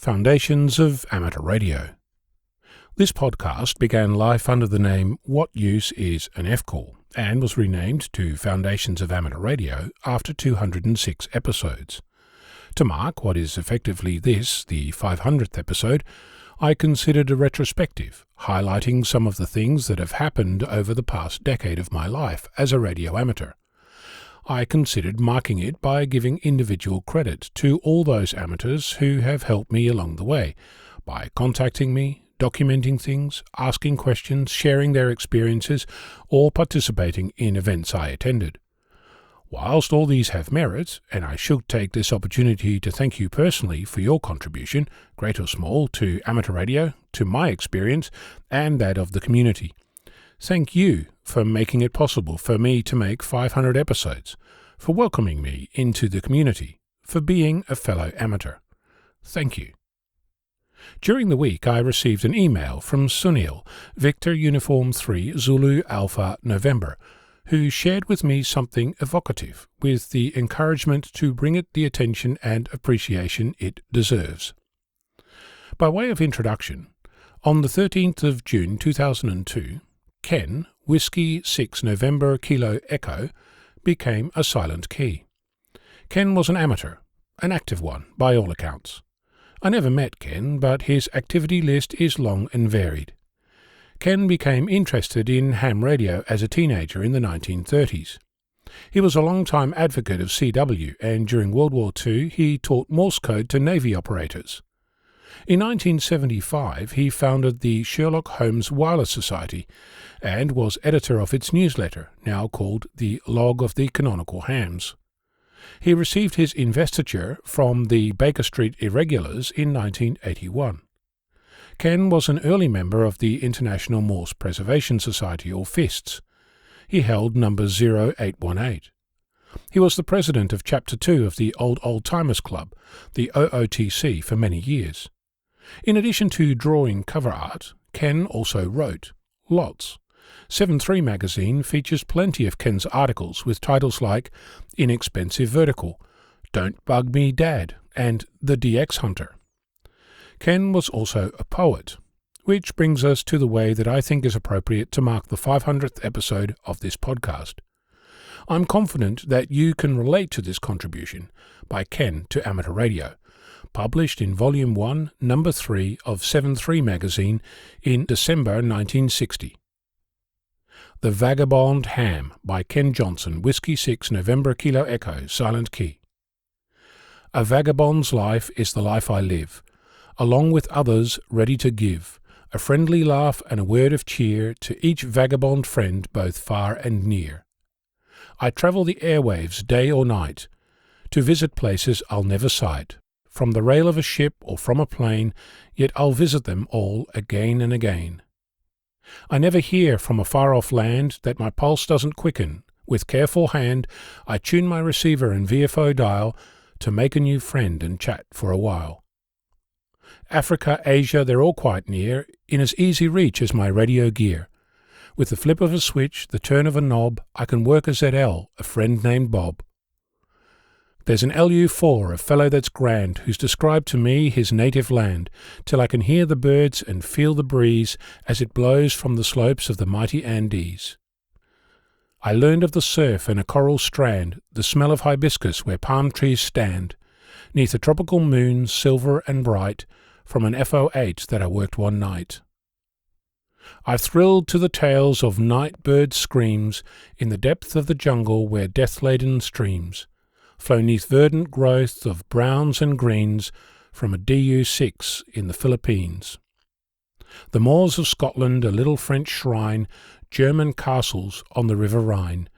Foundations of Amateur Radio. This podcast began life under the name What Use is an F-Call and was renamed to Foundations of Amateur Radio after 206 episodes. To mark what is effectively the 500th episode, I considered a retrospective, highlighting some of the things that have happened over the past decade of my life as a radio amateur. I considered marking it by giving individual credit to all those amateurs who have helped me along the way, by contacting me, documenting things, asking questions, sharing their experiences, or participating in events I attended. Whilst all these have merit, and I should take this opportunity to thank you personally for your contribution, great or small, to amateur radio, to my experience, and that of the community. Thank you for making it possible for me to make 500 episodes, for welcoming me into the community, for being a fellow amateur. Thank you. During the week I received an email from Sunil, Victor Uniform 3 Zulu Alpha November, who shared with me something evocative, with the encouragement to bring it the attention and appreciation it deserves. By way of introduction, on the 13th of June 2002, Ken, Whiskey 6 November Kilo Echo, became a silent key. Ken was an amateur, an active one by all accounts. I never met Ken, but his activity list is long and varied. Ken became interested in ham radio as a teenager in the 1930s. He was a long-time advocate of CW, and during World War II he taught Morse code to Navy operators. In 1975 he founded the Sherlock Holmes Wireless Society and was editor of its newsletter, now called the Log of the Canonical Hams. He received his investiture from the Baker Street Irregulars in 1981. Ken was an early member of the International Morse Preservation Society, or FISTS. He held number 0818. He was the president of Chapter 2 of the Old Timers Club, the OOTC, for many years. In addition to drawing cover art, Ken also wrote lots. 7.3 magazine features plenty of Ken's articles with titles like Inexpensive Vertical, Don't Bug Me Dad, and The DX Hunter. Ken was also a poet, which brings us to the way that I think is appropriate to mark the 500th episode of this podcast. I'm confident that you can relate to this contribution by Ken to amateur radio, published in Volume 1, Number 3 of 7.3 magazine in December 1960. The Vagabond HAM by Ken Johnson, Whiskey 6 November Kilo Echo, Silent Key. A vagabond's life is the life I live, along with others ready to give, a friendly laugh and a word of cheer to each vagabond friend both far and near. I travel the airwaves day or night, to visit places I'll never sight, from the rail of a ship or from a plane, yet I'll visit them all again and again. I never hear from a far-off land that my pulse doesn't quicken. With careful hand, I tune my receiver and VFO dial to make a new friend and chat for a while. Africa, Asia, they're all quite near, in as easy reach as my radio gear. With the flip of a switch, the turn of a knob, I can work a ZL, a friend named Bob. There's an LU4, a fellow that's grand, who's described to me his native land, till I can hear the birds and feel the breeze as it blows from the slopes of the mighty Andes. I learned of the surf and a coral strand, the smell of hibiscus where palm trees stand, neath a tropical moon, silver and bright, from an FO8 that I worked one night. I've thrilled to the tales of night bird screams in the depth of the jungle where death-laden streams flow neath verdant growth of browns and greens from a DU-6 in the Philippines. The moors of Scotland, a little French shrine, German castles on the River Rhine.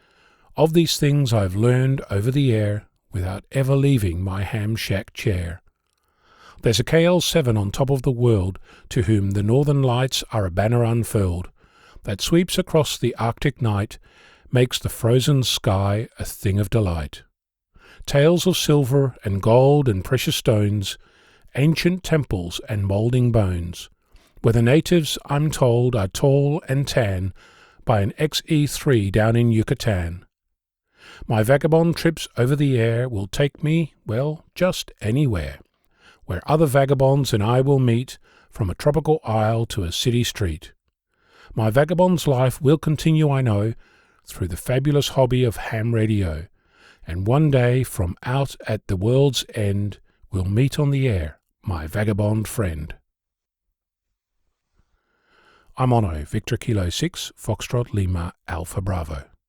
Of these things I've learned over the air without ever leaving my ham shack chair. There's a KL7 on top of the world to whom the northern lights are a banner unfurled that sweeps across the Arctic night, makes the frozen sky a thing of delight. Tales of silver and gold and precious stones, ancient temples and moulding bones, where the natives, I'm told, are tall and tan, by an XE3 down in Yucatan. My vagabond trips over the air will take me, well, just anywhere, where other vagabonds and I will meet, from a tropical isle to a city street. My vagabond's life will continue, I know, through the fabulous hobby of ham radio, and one day from out at the world's end we'll meet on the air, my vagabond friend. I'm Ono, Victor Kilo 6, Foxtrot Lima Alpha Bravo.